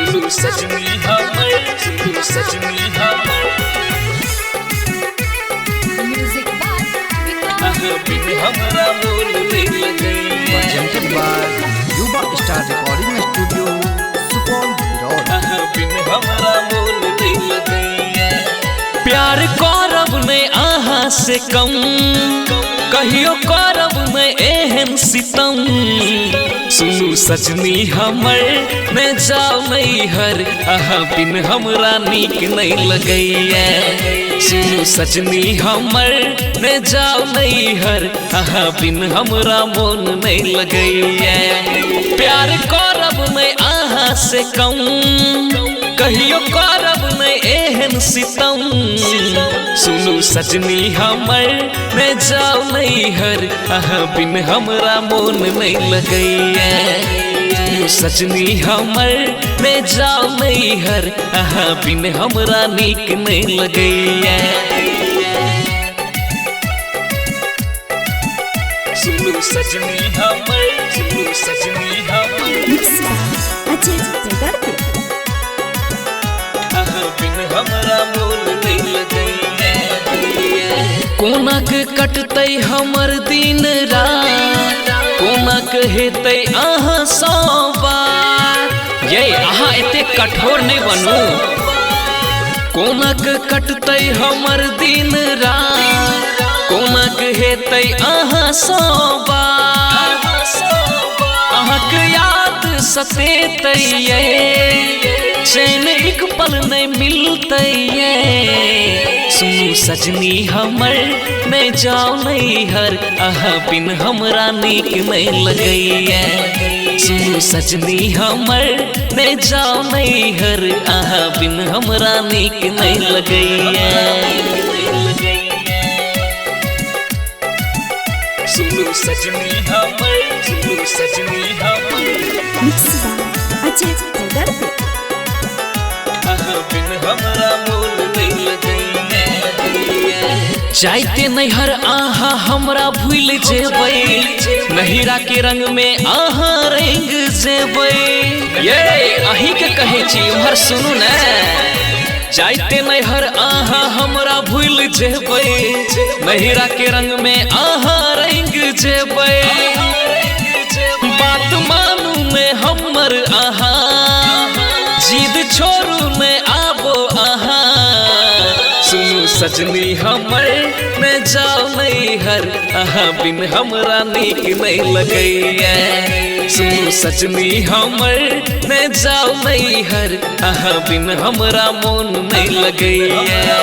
सुनो सजनी हमर, सुनो सजनी हमर। म्यूजिक बाय बिन हमरा मोल नहीं लगई। presented by Yuba Star Recording Studio, Supaul, Road. बिन हमरा मोल नहीं लगई। प्यार करब नहीं आहा से कम, कहियो करब नहीं एहन सितम। सुनू सजनी हमर मैं जाओ नहीं हर, आहा बिन हमरा नीक नहीं लगैया। सुनू सजनी हमर मैं जाओ नहीं हर, आहा बिन हमरा मोन नहीं लगैया। प्यार करब नहीं आहा से कम, कहियो करब नहीं एहन सितम। सुनू सजनी हमर मैं जाओ नहीं हर, आहा बिन हमरा मोन नहीं लगैया। सुनू सजनी हमर मैं जाओ नहीं हर, आहा बिन हमरा नीक नहीं लगैया। सुनू सजनी हमर, सुनू सजनी हमर। Mix by Ajay Jagdeep. बिन हमरा मोल नहीं लगैया। कोनक कटतै हमर दिन रात, कोनक हेतै अहाँ सौ बार। ये अहाँ एते कठोर नहीं बनू। कोनक कटतै हमर दिन रात, कोनक हेतै अहाँ सौ बार। अहाँक याद सतेतै चैन एक पल नहीं मिलते। सुनू सजनी हमर मैं जाओ नहीं हर, आहा बिन हमरा नीक नहीं लगैया। सुनू सजनी हमर मैं जाओ नहीं हर, आहा बिन हमरा नीक नहीं लगैया। सुनू सजनी हमर, सुनू सजनी हमर। Mix by Ajay Jagdeep. बिन हमरा मोल नहीं लगैया। जाइते नैहर आहा हमरा भूल जेबै, नहिरा के रंग में आहा रंग जेबै। ये अही के कहे छी उम्हर सुनू न। जाइते नैहर आहा हमरा भूल जेबै, नहिरा के रंग में आहा रंग जेबै। बात मानू में हमर आहा, जिद छोड़ू में आबो आहा। सुनू सजनी हमर मैं जाओ नहीं हर, आहा बिन हमरा नीक नहीं लगैया। सुनू सजनी हमर मैं जाओ नहीं हर, आहा बिन हमरा मोन नहीं लगैया।